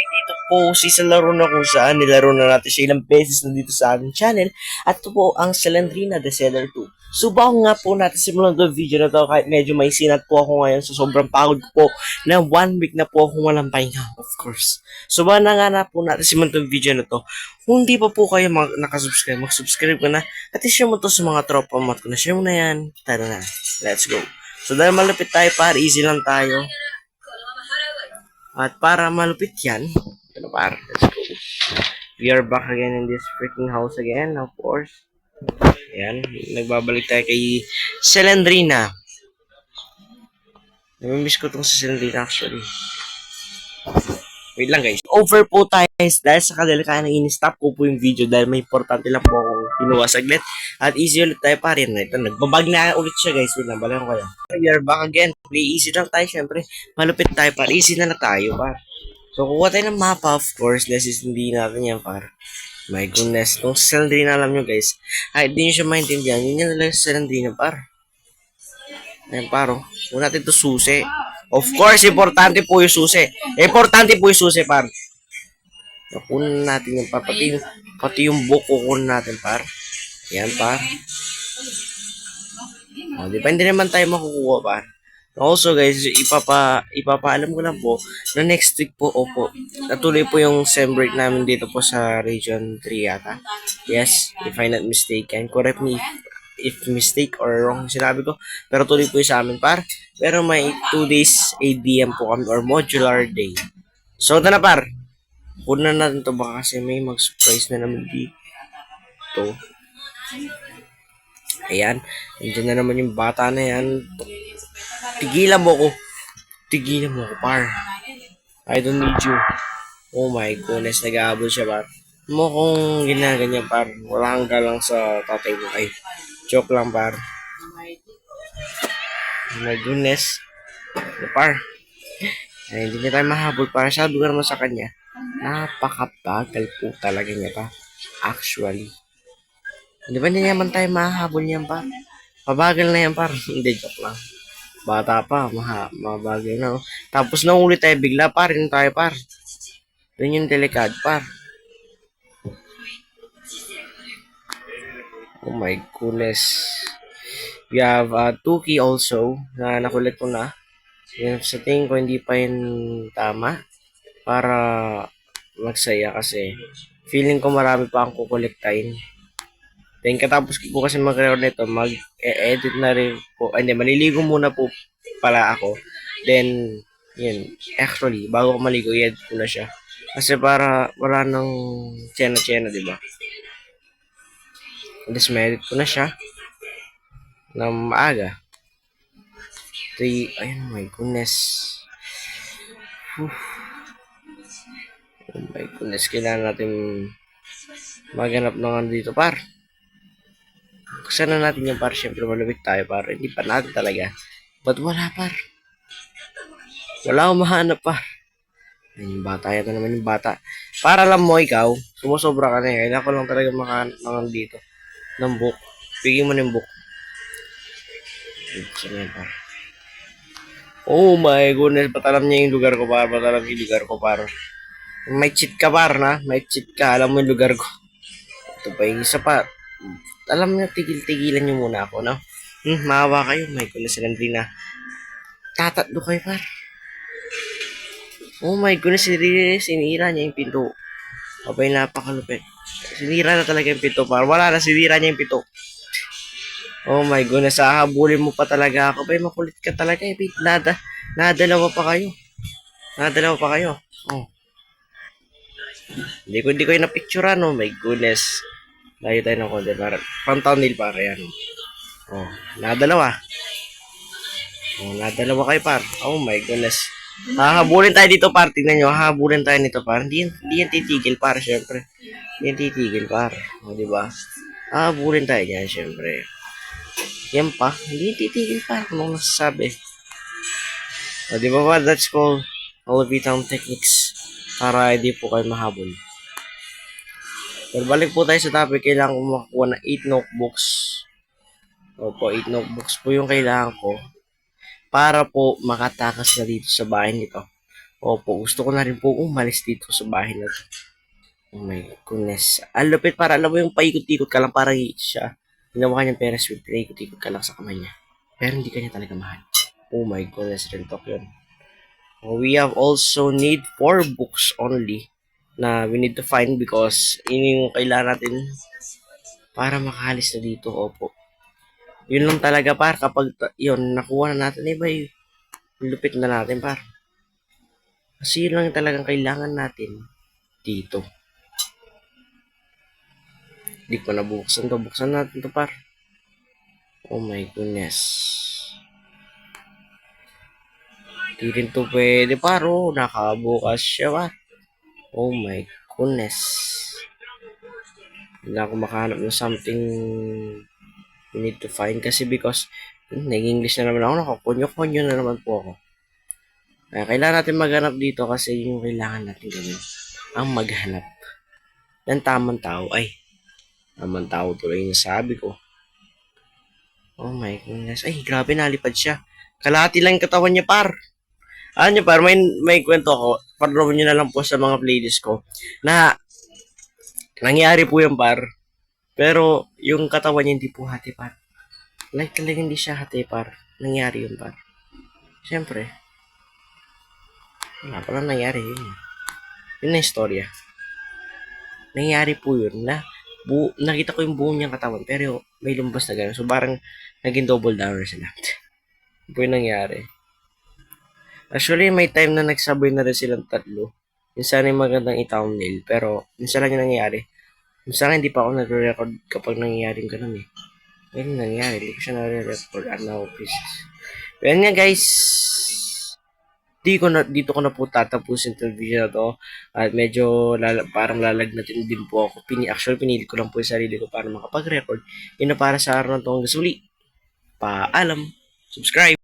dito po sa laro na kung saan nilaro na natin siya ilang beses na dito sa ating channel. At ito po ang Salandrina The Seller 2. So bago nga po natin simulan itong video na to kahit medyo may sinat po ako ngayon so sobrang pagod po na 1 week na po akong walang pahinga of course. So bago na po natin simulan itong video na to, kung hindi pa po kayo nakasubscribe, mag-subscribe ka na at i-share mo to sa mga tropa mo at kung na-share mo na yan, tara na, let's go. So dahil malapit tayo par, easy lang tayo. At para malupit yan, ito par, let's go. We are back again in this freaking house again, of course. Ayan, nagbabalik tayo kay Salandrina. Namimiss ko itong sa Salandrina actually. Wait lang guys. Over po tayo guys dahil sa kadalikaan na in-stop ko po yung video dahil may importante lang po akong pinuha saglit. At easy ulit tayo pa rin. Ito, nagbabag na ulit siya guys. Wait lang, bala ko kayo. We are back again. Play easy lang tayo syempre. Malupit tayo par. Easy na tayo par. So kukuha tayo ng mapa of course. This is hindi natin yan par. My goodness. Kung sa Salandrina alam nyo guys. Kahit di nyo siya maintindihan. Yun yan lang sa Salandrina par. Ayan paro. Huwag natin ito susi. Of course, importante po yung susi. Importante po yung susi, par. Kunin natin yung par. Pati yung book kukunin natin, par. Yan, par. O, depende naman tayo makukuha, par. Also, guys, ipapaalam ko lang po na next week po, opo, natuloy po yung sem break namin dito po sa Region 3 yata. Yes, if I'm not mistaken. Correct me if mistake or wrong sinabi ko. Pero tuloy po yung sa amin, par. Pero may 2 days ADM po kami or modular day. So, ito na par. Kunan na natin ito baka kasi may mag-surprise na naman dito. Ayan. Nandiyan na naman yung bata na yan. Tigilan mo ko. Tigilan mo ko, par. I don't need you. Oh my goodness. Nag-aabol siya, par. Mo kung ginaganyan, par. Wala kang galang sa tatay mo. Ay, joke lang, par. Oh my goodness. Par. Ay, hindi niya tayo mahabol para sa lugar mo sa kanya. Napakabagal po talaga niya pa. Actually. Hindi ba niya naman tayo mahabol niyan pa? Pabagal na yan par. Hindi, joke lang. Bata pa, mabagal na. Tapos naulit tayo bigla par. Rin tayo par. Yun yung delikado par. Oh my goodness. We have 2 key also na nakulit ko na. Yan, sa tingin ko hindi pa yun tama para magsaya kasi feeling ko marami pa akong kukolektahin. Then katapos ko kasi mag-record nito, mag-edit na rin po. Hindi, maliligo muna po pala ako. Then, yun, actually, bago ko maligo, i-edit ko na siya. Kasi para wala nang tsena-tsena, diba? Tapos ma-edit ko na siya na maaga. Ayun, my goodness. Oh my goodness, kailangan natin maghanap ng dito, par. Buksan na natin yung par, syempre malupit tayo, par. Hindi pa natin talaga. Ba't wala, par? Wala akong mahanap, par. Ayun, yung bata, yata naman yung bata. Para lang mo, ikaw, sumusobra ka na eh. Kailangan ko lang talaga makahanap dito ng book. Bigyan mo na yung book. Buksan na yan, par. Oh my goodness, ba't alam niya yung lugar ko, par? Ba't alam yung lugar ko, par? May cheat ka, par, na? May cheat ka, alam mo yung lugar ko. Ito pa yung isa pa. Alam niyo, tigil-tigilan niyo muna ako, no? Maawa kayo, my goodness, Salandrina. Tatatlo kayo, par. Oh my goodness, sinira niya yung pinto. Abay, napakalupit. Sinira na talaga yung pinto, par. Wala na, sinira niya yung pinto. Oh my goodness, hahabulin mo pa talaga ako. Bay, makulit ka talaga. Nadalawa pa kayo. Nadalawa pa kayo. Oh. Hindi ko yung napicturean. Oh my goodness. Layo tayo ng konti. Pang thumbnail para yan. Oh, nadalawa. Oh, nadalawa kayo par. Oh my goodness. Hahabulin tayo dito par. Tingnan nyo. Hahabulin tayo nito par. Hindi yan titigil par. Syempre. Hindi yan titigil par. O, diba? Hahabulin tayo dyan syempre. Yan pa, hindi titigil pa. Anong nasasabi? O, di ba ba? That's called Olivitown techniques. Para hindi po kayo mahabol. Pero balik po tayo sa topic. Kailangan ko makakuha ng 8 notebooks. Opo, 8 notebooks po yung kailangan ko. Para po makatakas na dito sa bahay nito. Opo, gusto ko na rin po umalis dito sa bahay na to. Oh my goodness. Ang lupit para alam mo yung paikot-ikot ka lang para siya. Ginawa niyang Ferris wheel, paikot-ikot ka lang sa kamay niya. Pero hindi ka niya talaga mahal. Oh my goodness, real talk yun. We have also need 4 books only na we need to find because yun yung kailangan natin para makahalis na dito. Opo. Yun lang talaga par kapag yun nakuha na natin may lupit na natin par. Kasi yun lang talagang kailangan natin dito. Hindi ko nabuksan to. Buksan natin to par. Oh my goodness. Di rin to pwede par. Oh, nakabukas siya par. Oh my goodness. Hindi ako makahanap ng something we need to find kasi because nag-English na naman ako. Nakakunyo-kunyo na naman po ako. Kaya kailangan natin maghanap dito kasi yung kailangan natin gawin. Ang maghanap ng tamang tao. Ay, tamang tao tuloy yung sabi ko. Oh my goodness. Ay, grabe nalipad siya. Kalahati lang yung katawan niya par. Ano niyo par, may kwento ako. Pag-draw nyo na lang po sa mga playlist ko na nangyari po yung par. Pero yung katawan niya hindi po hati par. Like talaga hindi siya hati par. Nangyari yun par. Siyempre. Wala pala nangyari yun. Yun na yung storya. Nangyari po yun na nakita ko yung buo niyang katawan pero may lumbas na gano'n. So parang naging double downer sila. Yun po yung nangyari. Actually, may time na nagsabay na rin silang tatlo. Minsan yung magandang i-thumbnail. Pero, minsan lang yung nangyayari. Minsan hindi pa ako nagre-record kapag nangyayari yung ganun eh. Ayun nangyayari. Hindi ko siya nare-record. Ano, please. Pero nga guys. Dito ko na po tatapusin itong video na to. At medyo parang lalagnatin din po ako. Actually, pinili ko lang po yung sarili ko para makapag-record. Yun na para sa araw na to. Hanggang sa uli. Paalam. Subscribe.